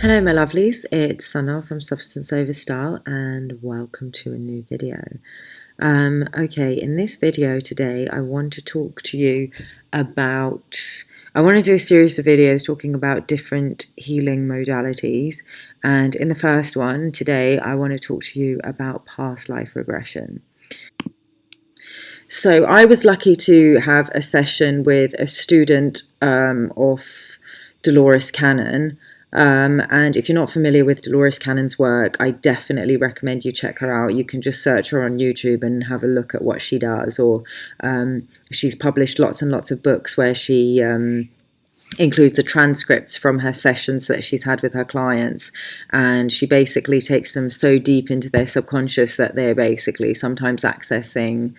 Hello my lovelies, it's Sana from Substance Over Style and welcome to a new video. Okay, in this video today I want to talk to you about, I want to do a series of videos talking about different healing modalities, and in the first one today I want to talk to you about past life regression. So I was lucky to have a session with a student of Dolores Cannon. And if you're not familiar with Dolores Cannon's work, I definitely recommend you check her out. You can just search her on YouTube and have a look at what she does. Or she's published lots and lots of books where she includes the transcripts from her sessions that she's had with her clients, and she basically takes them so deep into their subconscious that they're basically sometimes accessing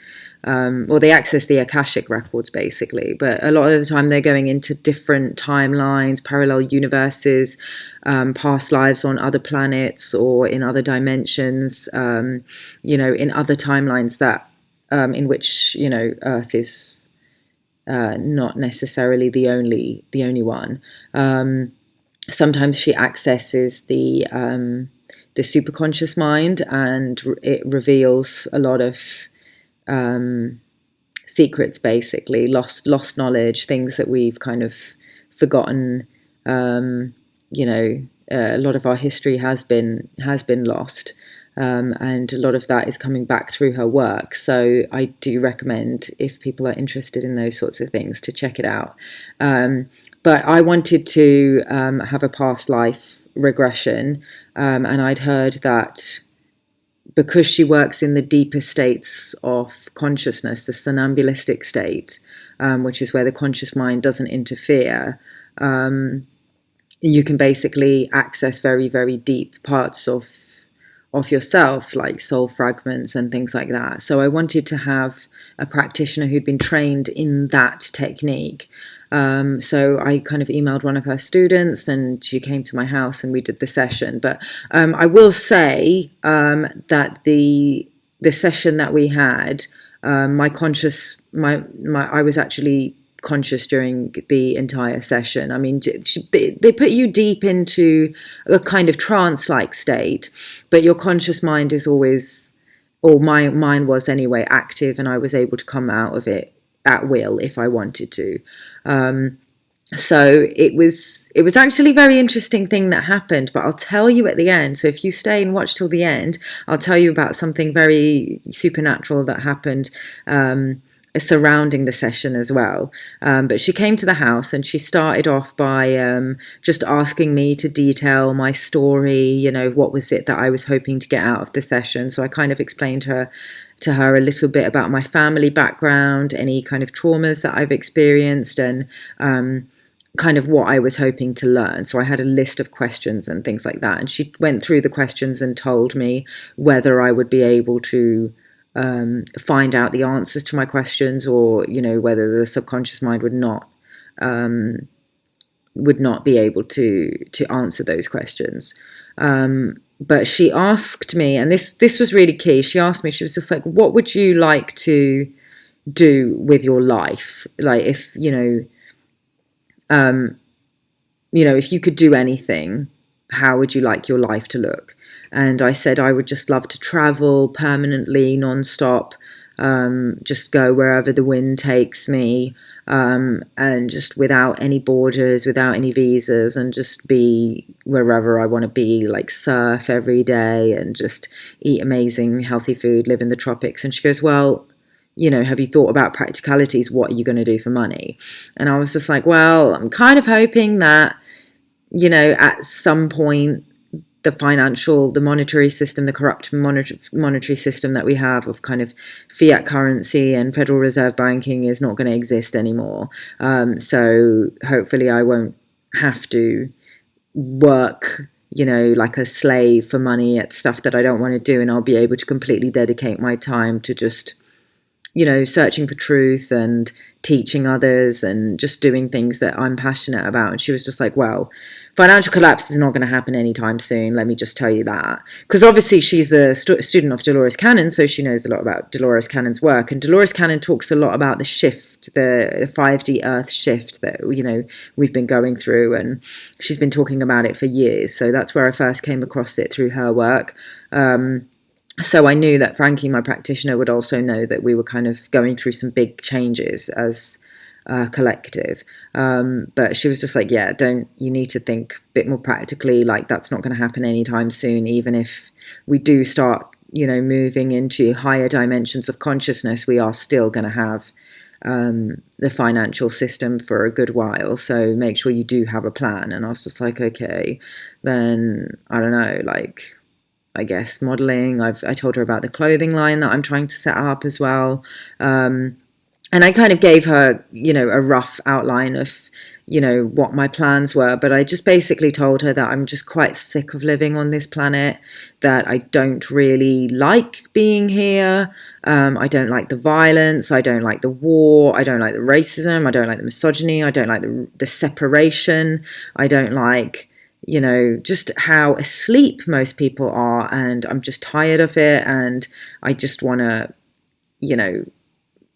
or they access the Akashic records basically, but a lot of the time they're going into different timelines, parallel universes, past lives on other planets or in other dimensions, in other timelines that in which Earth is not necessarily the only one. Sometimes she accesses the superconscious mind, and it reveals a lot of secrets, basically lost knowledge, things that we've kind of forgotten. A lot of our history has been lost. And a lot of that is coming back through her work. So I do recommend, if people are interested in those sorts of things, to check it out. But I wanted to have a past life regression, and I'd heard that because she works in the deeper states of consciousness, the somnambulistic state, which is where the conscious mind doesn't interfere, you can basically access very, very deep parts of yourself, like soul fragments and things like that. So I wanted to have a practitioner who'd been trained in that technique. So I kind of emailed one of her students and she came to my house and we did the session. But I will say that the session that we had, I was actually conscious during the entire session. I mean, they put you deep into a kind of trance-like state, but your conscious mind is always, or mine was anyway, active, and I was able to come out of it at will if I wanted to. So it was actually a very interesting thing that happened, but I'll tell you at the end. So if you stay and watch till the end, I'll tell you about something very supernatural that happened surrounding the session as well. But she came to the house and she started off by just asking me to detail my story, what was it that I was hoping to get out of the session. So I kind of explained to her a little bit about my family background, any kind of traumas that I've experienced, and kind of what I was hoping to learn. So I had a list of questions and things like that. And she went through the questions and told me whether I would be able to find out the answers to my questions, or whether the subconscious mind would not be able to answer those questions. But she asked me, and this was really key. She asked me, she was just like, what would you like to do with your life? Like, if if you could do anything, how would you like your life to look? And I said I would just love to travel permanently, non-stop, just go wherever the wind takes me, and just without any borders, without any visas, and just be wherever I want to be, like surf every day and just eat amazing, healthy food, live in the tropics. And she goes, well, have you thought about practicalities? What are you going to do for money? And I was just like, well, I'm kind of hoping that, at some point, the monetary system, the corrupt monetary system that we have of kind of fiat currency and Federal Reserve banking is not going to exist anymore. So hopefully I won't have to work, like a slave for money at stuff that I don't want to do, and I'll be able to completely dedicate my time to just, searching for truth and teaching others and just doing things that I'm passionate about. And she was just like, well, financial collapse is not going to happen anytime soon. Let me just tell you that. Because obviously she's a student of Dolores Cannon, so she knows a lot about Dolores Cannon's work. And Dolores Cannon talks a lot about the shift, the 5D Earth shift that, you know, we've been going through. And she's been talking about it for years. So that's where I first came across it, through her work. So I knew that Frankie, my practitioner, would also know that we were kind of going through some big changes as a collective. But she was just like, yeah, you need to think a bit more practically, like that's not going to happen anytime soon. Even if we do start, you know, moving into higher dimensions of consciousness, we are still going to have the financial system for a good while. So make sure you do have a plan. And I was just like, okay, then I don't know, like, I guess modeling. I told her about the clothing line that I'm trying to set up as well. And I kind of gave her, you know, a rough outline of, you know, what my plans were. But I just basically told her that I'm just quite sick of living on this planet, that I don't really like being here. I don't like the violence. I don't like the war. I don't like the racism. I don't like the misogyny. I don't like the separation. I don't like, you know, just how asleep most people are, and I'm just tired of it, and I just want to, you know,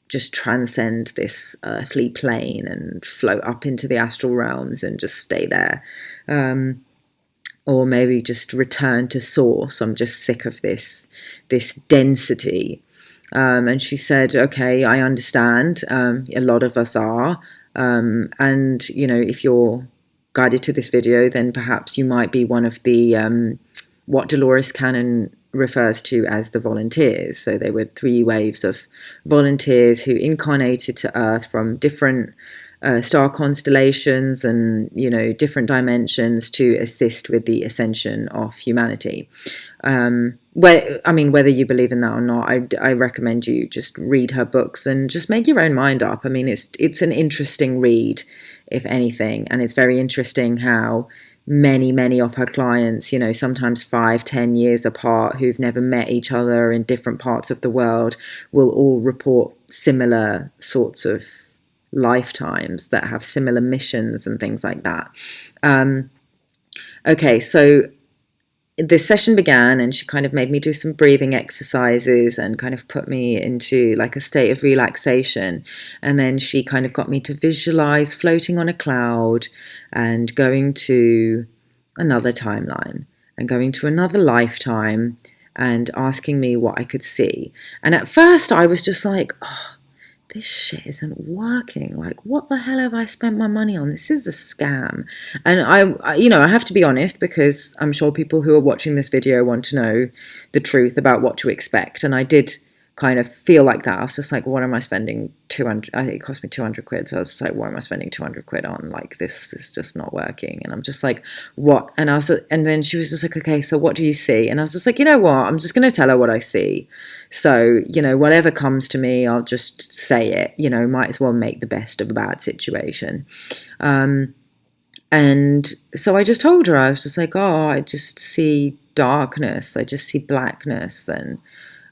just transcend this earthly plane and float up into the astral realms and just stay there, or maybe just return to source. I'm just sick of this density. And she said, okay, I understand. A lot of us are, and you know, if you're guided to this video, then perhaps you might be one of the what Dolores Cannon refers to as the volunteers. So they were 3 waves of volunteers who incarnated to Earth from different star constellations and, you know, different dimensions to assist with the ascension of humanity. Whether you believe in that or not, I recommend you just read her books and just make your own mind up. I mean, it's an interesting read, if anything, and it's very interesting how many of her clients, you know, sometimes 5-10 years apart, who've never met each other in different parts of the world, will all report similar sorts of lifetimes that have similar missions and things like that. Okay, so this session began, and she kind of made me do some breathing exercises and kind of put me into like a state of relaxation. And then she kind of got me to visualize floating on a cloud and going to another timeline and going to another lifetime and asking me what I could see. And at first I was just like, oh, this shit isn't working. Like, what the hell have I spent my money on? This is a scam. And I you know, I have to be honest, because I'm sure people who are watching this video want to know the truth about what to expect. And I did kind of feel like that. I was just like, what am I spending 200? I think it cost me 200 quid. So I was just like, what am I spending 200 quid on? Like, this is just not working. And I'm just like, what? And then she was just like, okay, so what do you see? And I was just like, you know what? I'm just going to tell her what I see. So, you know, whatever comes to me, I'll just say it, you know, might as well make the best of a bad situation. And so I just told her, I was just like, oh, I just see darkness. I just see blackness,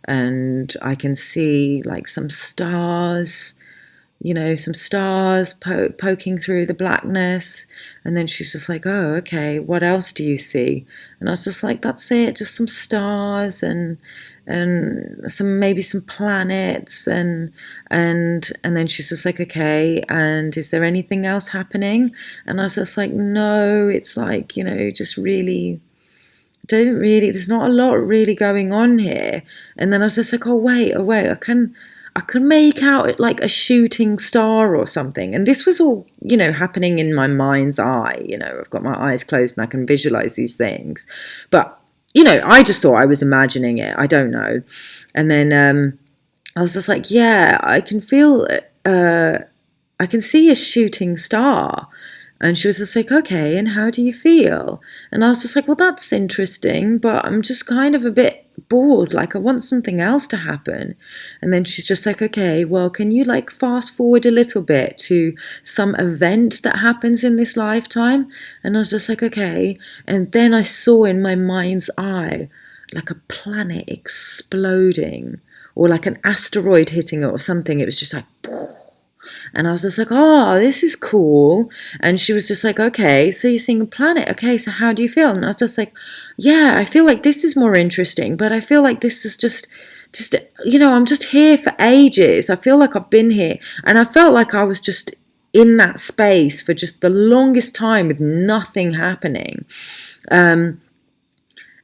and I can see like some stars, you know, some stars poking through the blackness. And then she's just like, oh, okay, what else do you see? And I was just like, that's it, just some stars and maybe some planets, and then she's just like, okay, and is there anything else happening? And I was just like, no, it's like, you know, just really there's not a lot really going on here. And then I was just like, oh wait, I can make out like a shooting star or something. And this was all, you know, happening in my mind's eye. You know, I've got my eyes closed and I can visualize these things, but you know, I just thought I was imagining it. I don't know. And then I was just like, yeah, I can feel I can see a shooting star. And she was just like, okay, and how do you feel? And I was just like, well, that's interesting, but I'm just kind of a bit bored. Like, I want something else to happen. And then she's just like, okay, well, can you like fast forward a little bit to some event that happens in this lifetime? And I was just like, okay. And then I saw in my mind's eye like a planet exploding, or like an asteroid hitting it or something. It was just like, And I was just like, oh, this is cool. And she was just like, okay, so you're seeing a planet. Okay, so how do you feel? And I was just like, yeah, I feel like this is more interesting, but I feel like this is just, I'm just here for ages. I feel like I've been here. And I felt like I was just in that space for just the longest time with nothing happening.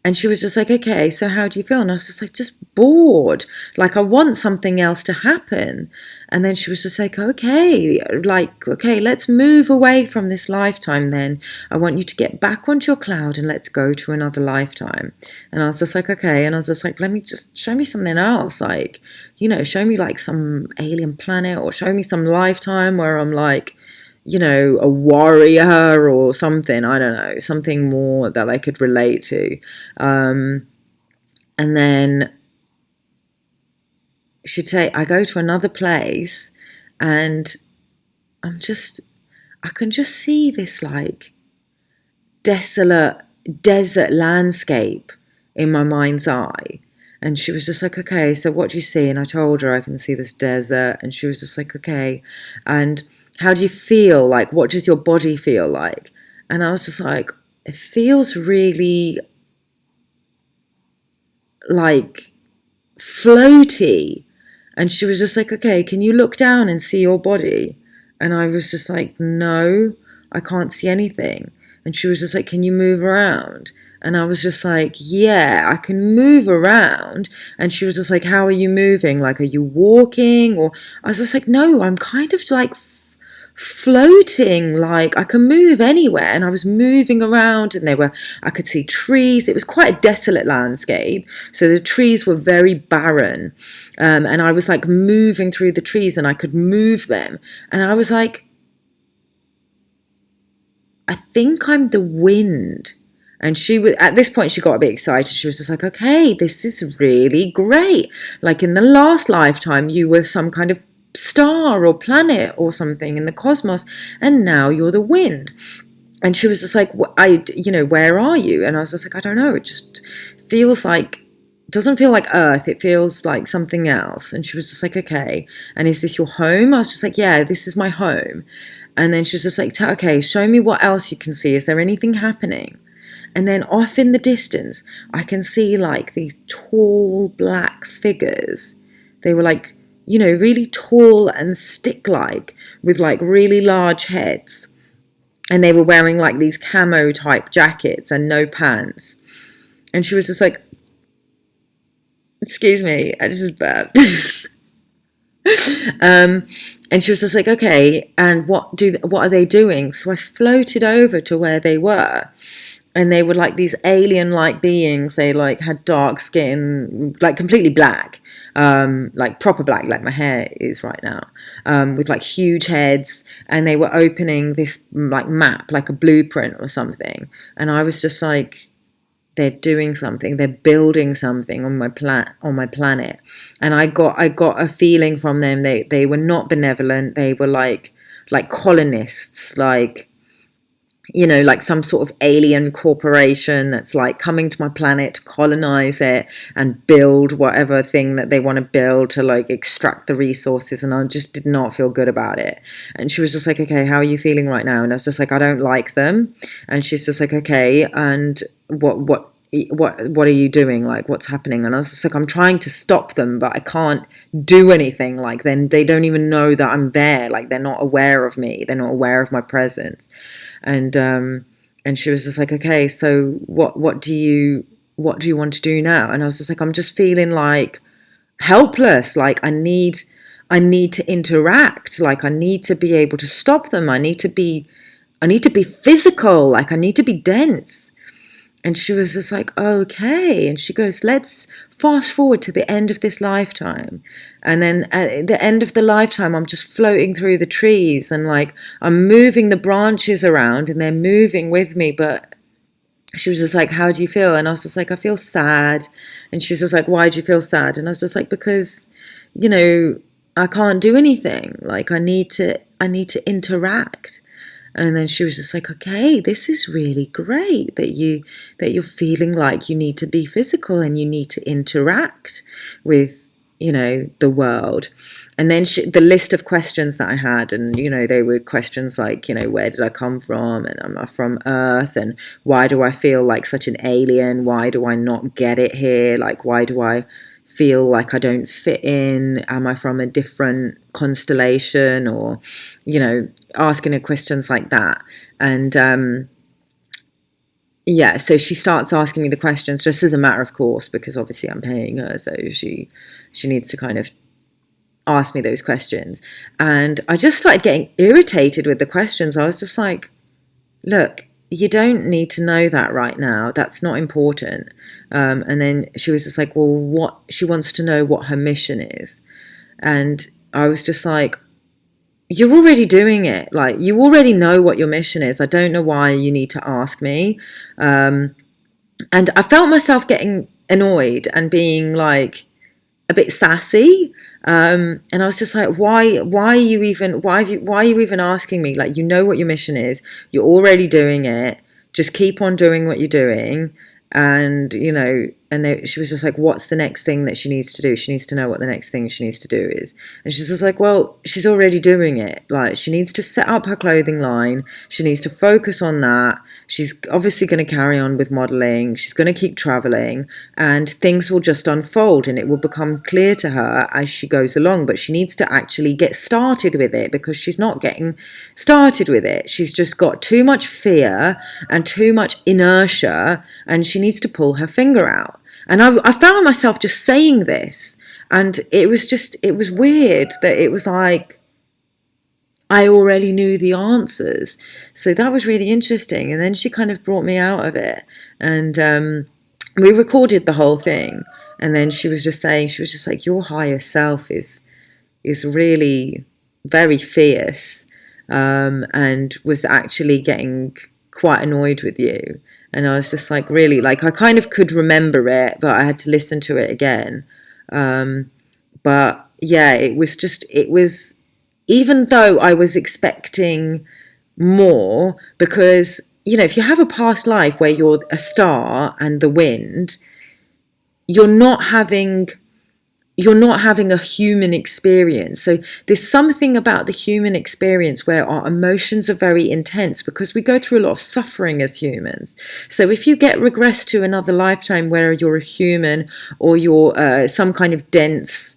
And she was just like, okay, so how do you feel? And I was just like, just bored. Like, I want something else to happen. And then she was just like, okay, let's move away from this lifetime then. I want you to get back onto your cloud and let's go to another lifetime. And I was just like, okay. And I was just like, let me just show me something else. Like, show me like some alien planet, or show me some lifetime where I'm like, a warrior or something. I don't know, something more that I could relate to. And then I go to another place, and I can just see this like desolate desert landscape in my mind's eye. And she was just like, okay, so what do you see? And I told her I can see this desert. And she was just like, okay. And how do you feel? Like, what does your body feel like? And I was just like, it feels really like floaty. And she was just like, okay, can you look down and see your body? And I was just like, no, I can't see anything. And she was just like, can you move around? And I was just like, yeah, I can move around. And she was just like, how are you moving? Like, are you walking? Or I was just like, no, I'm kind of like floating, like I can move anywhere. And I was moving around, and I could see trees. It was quite a desolate landscape, so the trees were very barren, and I was like moving through the trees, and I could move them. And I was like, I think I'm the wind. And at this point, she got a bit excited. She was just like, okay, this is really great. Like, in the last lifetime, you were some kind of star or planet or something in the cosmos, and now you're the wind. And she was just like, where are you? And I was just like, I don't know. It just feels like, doesn't feel like Earth. It feels like something else. And she was just like, okay. And is this your home? I was just like, yeah, this is my home. And then she was just like, okay, show me what else you can see. Is there anything happening? And then off in the distance, I can see like these tall black figures. They were like, really tall and stick-like, with like really large heads. And they were wearing like these camo type jackets and no pants. And she was just like, excuse me, this is bad. And she was just like, okay, and what are they doing? So I floated over to where they were. And they were like these alien-like beings. They like had dark skin, like completely black, like proper black, like my hair is right now, with like huge heads. And they were opening this like map, like a blueprint or something. And I was just like, they're doing something. They're building something on my planet. And I got a feeling from them. They were not benevolent. They were like colonists, like, like some sort of alien corporation that's like coming to my planet to colonize it and build whatever thing that they want to build to like extract the resources. And I just did not feel good about it. And she was just like, okay, how are you feeling right now? And I was just like, I don't like them. And she's just like, okay, and what are you doing? Like, what's happening? And I was just like, I'm trying to stop them, but I can't do anything. Like, then they don't even know that I'm there. Like, they're not aware of me. They're not aware of my presence. And she was just like, okay, so what do you want to do now? And I was just like, I'm just feeling like helpless. Like, I need to interact. Like, I need to be able to stop them. I need to be physical. Like, I need to be dense. And she was just like, okay. And she goes, let's fast forward to the end of this lifetime. And then at the end of the lifetime, I'm just floating through the trees, and like I'm moving the branches around, and they're moving with me. But she was just like, how do you feel? And I was just like, I feel sad. And she's just like, why do you feel sad? And I was just like, because, I can't do anything. Like, I need to interact. And then she was just like, okay, this is really great that you're feeling like you need to be physical and you need to interact with the world. And then the list of questions that I had, and, they were questions like, where did I come from? And am I from Earth? And why do I feel like such an alien? Why do I not get it here? Like, why do I feel like I don't fit in? Am I from a different constellation? Or, asking her questions like that. And, yeah, so she starts asking me the questions just as a matter of course, because obviously I'm paying her, so she needs to kind of ask me those questions. And I just started getting irritated with the questions. I was just like, look, you don't need to know that right now. That's not important. And then she was just like, well, she wants to know what her mission is. And I was just like, you're already doing it. Like, you already know what your mission is. I don't know why you need to ask me. And I felt myself getting annoyed and being like a bit sassy. And I was just like, why are you even asking me? Like, you know what your mission is. You're already doing it. Just keep on doing what you're doing. And, she was just like, what's the next thing that she needs to do? She needs to know what the next thing she needs to do is. And she's just like, well, she's already doing it. Like, she needs to set up her clothing line. She needs to focus on that. She's obviously going to carry on with modeling. She's going to keep traveling, and things will just unfold, and it will become clear to her as she goes along. But she needs to actually get started with it, because she's not getting started with it. She's just got too much fear and too much inertia, and she needs to pull her finger out. And I found myself just saying this, and it was weird that it was like I already knew the answers. So that was really interesting. And then she kind of brought me out of it, and we recorded the whole thing. And then she was just like, your higher self is really very fierce, and was actually getting quite annoyed with you. And I was just like, really? Like, I kind of could remember it, but I had to listen to it again. But yeah, it was, even though I was expecting more, because, if you have a past life where you're a star and the wind, you're not having a human experience. So there's something about the human experience where our emotions are very intense, because we go through a lot of suffering as humans. So if you get regressed to another lifetime where you're a human, or you're some kind of dense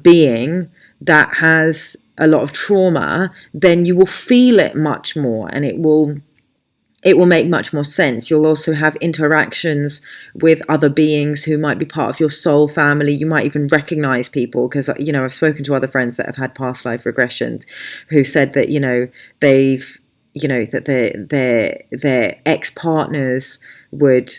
being that has a lot of trauma, then you will feel it much more, and it will make much more sense. You'll also have interactions with other beings who might be part of your soul family. You might even recognize people, because, I've spoken to other friends that have had past life regressions who said that, they've, that their ex-partners would,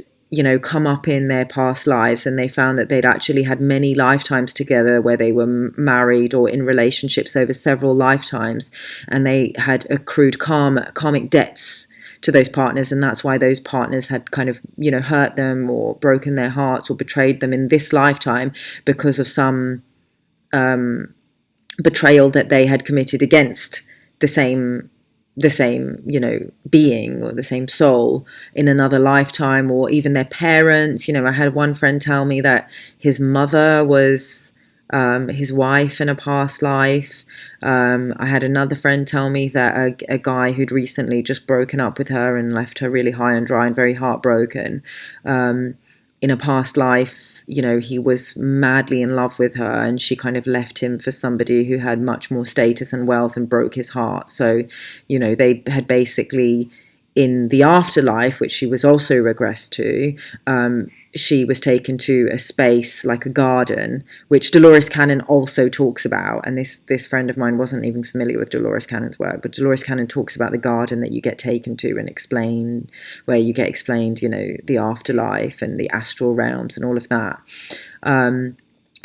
come up in their past lives, and they found that they'd actually had many lifetimes together where they were married or in relationships over several lifetimes, and they had accrued karmic debts to those partners, and that's why those partners had kind of, hurt them or broken their hearts or betrayed them in this lifetime, because of some betrayal that they had committed against the same being or the same soul in another lifetime, or even their parents. I had one friend tell me that his mother was his wife in a past life. I had another friend tell me that a guy who'd recently just broken up with her and left her really high and dry and very heartbroken, in a past life, he was madly in love with her, and she kind of left him for somebody who had much more status and wealth and broke his heart. So, they had basically, in the afterlife, which she was also regressed to, she was taken to a space like a garden, which Dolores Cannon also talks about. And this friend of mine wasn't even familiar with Dolores Cannon's work, but Dolores Cannon talks about the garden that you get taken to and where you get explained, the afterlife and the astral realms and all of that.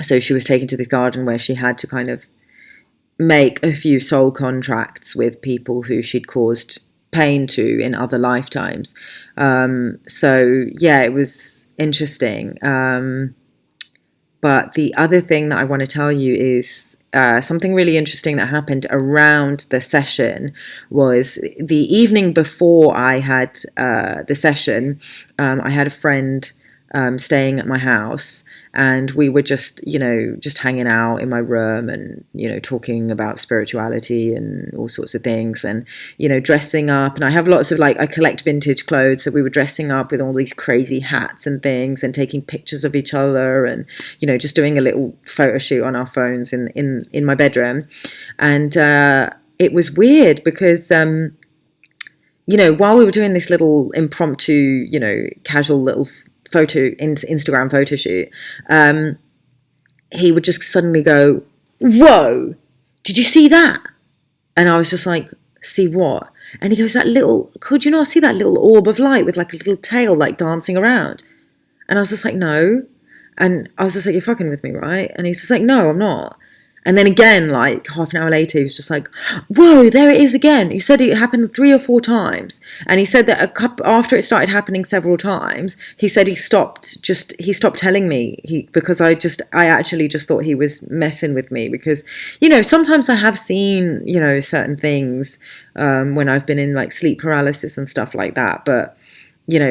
So she was taken to the garden where she had to kind of make a few soul contracts with people who she'd caused pain to in other lifetimes. So yeah, it was interesting. But the other thing that I want to tell you is something really interesting that happened around the session. Was the evening before I had the session, I had a friend staying at my house, and we were just, just hanging out in my room and, talking about spirituality and all sorts of things, and, dressing up. And I have lots of I collect vintage clothes. So we were dressing up with all these crazy hats and things and taking pictures of each other and, just doing a little photo shoot on our phones in my bedroom. And it was weird because, while we were doing this little impromptu, casual little Instagram photo shoot, he would just suddenly go, "Whoa, did you see that?" And I was just like, "See what?" And he goes, "Could you not see that little orb of light with a little tail dancing around?" And I was just like, "No." And I was just like, "You're fucking with me, right?" And he's just like, "No, I'm not." And then again, half an hour later, he was just like, "Whoa, there it is again." He said it happened 3 or 4 times. And he said that after it started happening several times, he said he stopped telling me, because I actually just thought he was messing with me, because, sometimes I have seen, certain things when I've been in sleep paralysis and stuff like that. But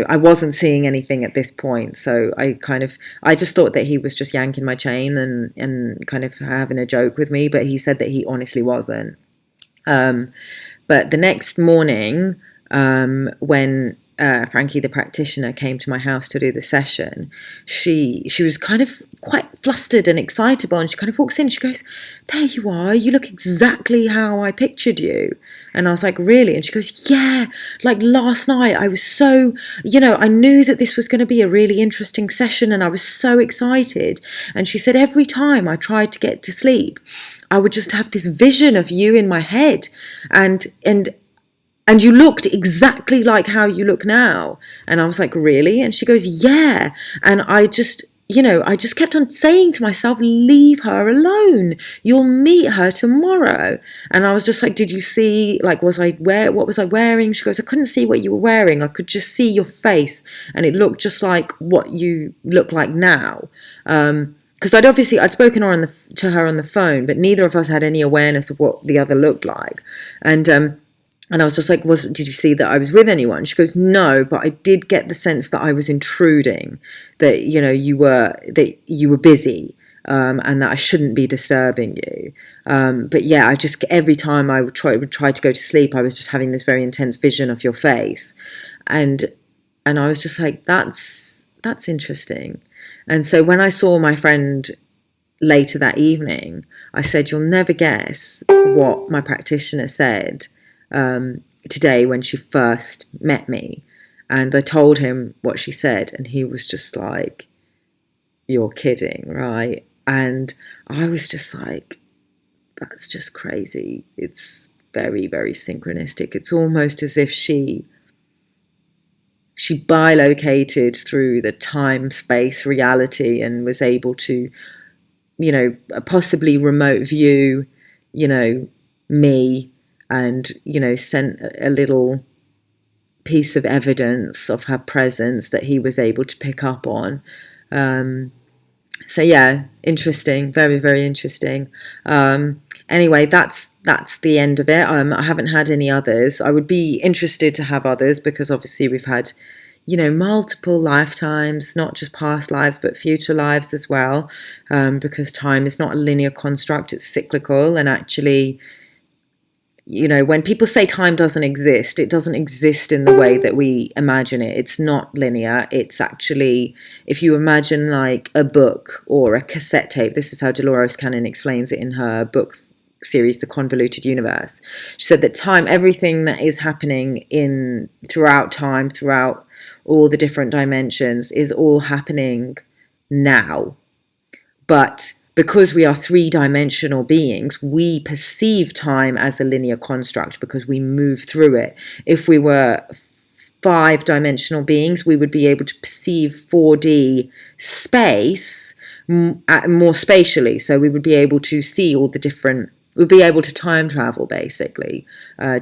I wasn't seeing anything at this point. So I just thought that he was just yanking my chain and kind of having a joke with me. But he said that he honestly wasn't. But the next morning, when Frankie, the practitioner, came to my house to do the session, she was kind of quite flustered and excitable. And she kind of walks in, she goes, "There you are, you look exactly how I pictured you." And I was like, "Really?" And she goes, "Yeah, last night I was so, I knew that this was going to be a really interesting session and I was so excited." And she said, "Every time I tried to get to sleep, I would just have this vision of you in my head, and you looked exactly like how you look now." And I was like, "Really?" And she goes, "Yeah." And I just kept on saying to myself, "Leave her alone. You'll meet her tomorrow." And I was just like, "Did you see, what was I wearing?" She goes, "I couldn't see what you were wearing. I could just see your face. And it looked just like what you look like now." Because I'd spoken to her on the phone, but neither of us had any awareness of what the other looked like. And I was just like, "Did you see that I was with anyone?" She goes, "No, but I did get the sense that I was intruding, that, you were busy, and that I shouldn't be disturbing you. But yeah, I just, every time I would try to go to sleep, I was just having this very intense vision of your face." And I was just like, that's interesting. And so when I saw my friend later that evening, I said, "You'll never guess what my practitioner said today when she first met me." And I told him what she said, and he was just like, "You're kidding, right?" And I was just like, "That's just crazy." It's very, very synchronistic. It's almost as if she bilocated through the time-space reality and was able to, possibly remote view, me, and, sent a little piece of evidence of her presence that he was able to pick up on. So yeah, interesting, very, very interesting. Anyway, that's the end of it. I haven't had any others. I would be interested to have others, because obviously we've had, multiple lifetimes, not just past lives, but future lives as well, because time is not a linear construct, it's cyclical. And actually, when people say time doesn't exist, it doesn't exist in the way that we imagine it. It's not linear. It's actually, if you imagine a book or a cassette tape, this is how Dolores Cannon explains it in her book series, The Convoluted Universe. She said that time, everything that is happening throughout time, throughout all the different dimensions, is all happening now. But because we are 3-dimensional beings, we perceive time as a linear construct because we move through it. If we were 5-dimensional beings, we would be able to perceive 4D space more spatially. So we would be able to see all the different, we'd be able to time travel, basically,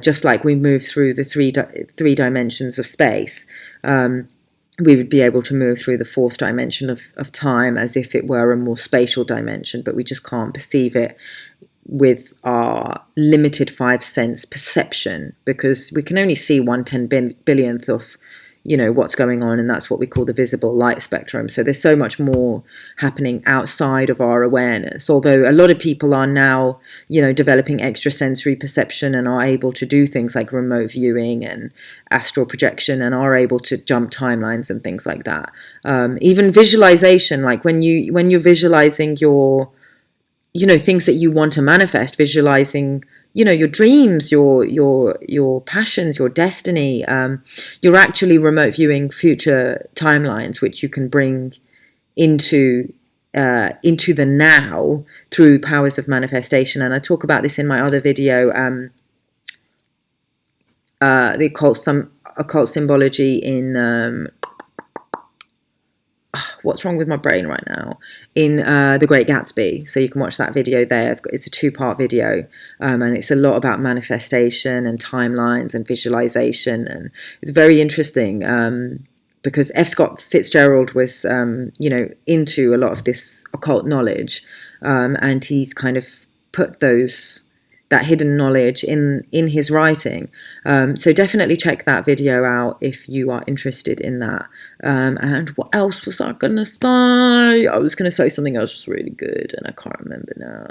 just like we move through the three dimensions of space. We would be able to move through the 4th dimension of time as if it were a more spatial dimension, but we just can't perceive it with our limited 5-sense perception, because we can only see 1/10 billionth of, what's going on, and that's what we call the visible light spectrum. So there's so much more happening outside of our awareness, although a lot of people are now developing extrasensory perception and are able to do things like remote viewing and astral projection, and are able to jump timelines and things like that. Even visualization, like when you're visualizing your things that you want to manifest, visualizing your dreams, your passions, your destiny. You're actually remote viewing future timelines, which you can bring into the now through powers of manifestation. And I talk about this in my other video, the occult symbology in what's wrong with my brain right now, in The Great Gatsby. So you can watch that video there. It's a 2-part video, and it's a lot about manifestation and timelines and visualization, and it's very interesting because F. Scott Fitzgerald was into a lot of this occult knowledge, and he's kind of put that hidden knowledge in his writing. So definitely check that video out if you are interested in that. And what else was I going to say? I was going to say something else really good and I can't remember now.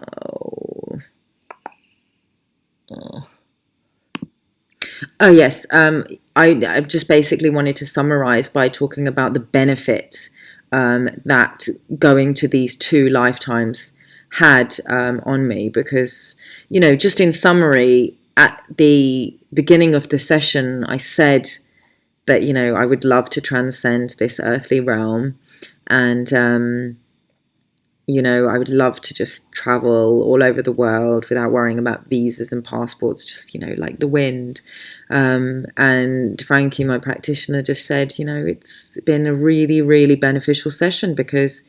Oh yes, I just basically wanted to summarize by talking about the benefit that going to these 2 lifetimes had on me, because just in summary, at the beginning of the session I said that I would love to transcend this earthly realm, and I would love to just travel all over the world without worrying about visas and passports, just like the wind. And Frankie, my practitioner, just said it's been a really, really beneficial session, because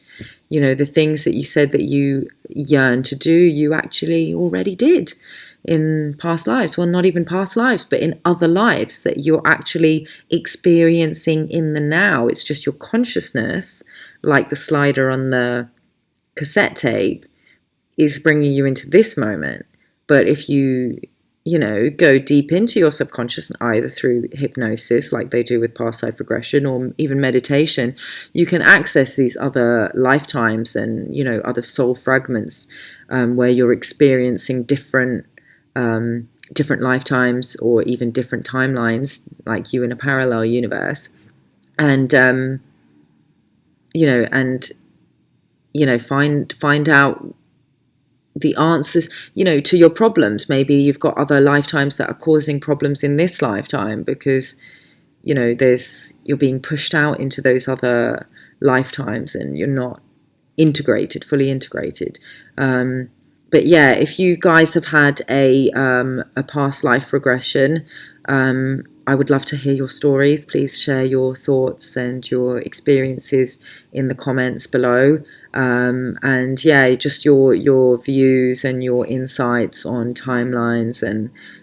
the things that you said that you yearn to do, you actually already did in past lives. Well, not even past lives, but in other lives that you're actually experiencing in the now. It's just your consciousness, like the slider on the cassette tape, is bringing you into this moment. But if you go deep into your subconscious, either through hypnosis, like they do with past life regression, or even meditation, you can access these other lifetimes and, other soul fragments, where you're experiencing different lifetimes, or even different timelines, like you in a parallel universe. And, find out the answers, to your problems. Maybe you've got other lifetimes that are causing problems in this lifetime, because, you're being pushed out into those other lifetimes and you're not fully integrated. But yeah, if you guys have had a past life regression, I would love to hear your stories. Please share your thoughts and your experiences in the comments below. And yeah, just your views and your insights on timelines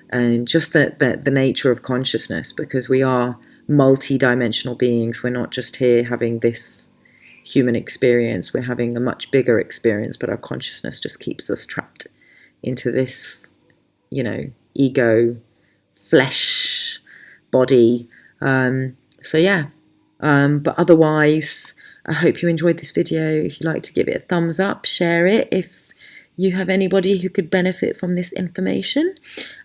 and just the nature of consciousness, because we are multi-dimensional beings. We're not just here having this human experience, we're having a much bigger experience, but our consciousness just keeps us trapped into this, ego, flesh, body. So yeah, but otherwise, I hope you enjoyed this video. If you'd like to give it a thumbs up, share it if you have anybody who could benefit from this information.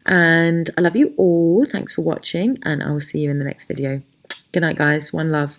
And I love you all. Thanks for watching, and I will see you in the next video. Good night, guys. One love.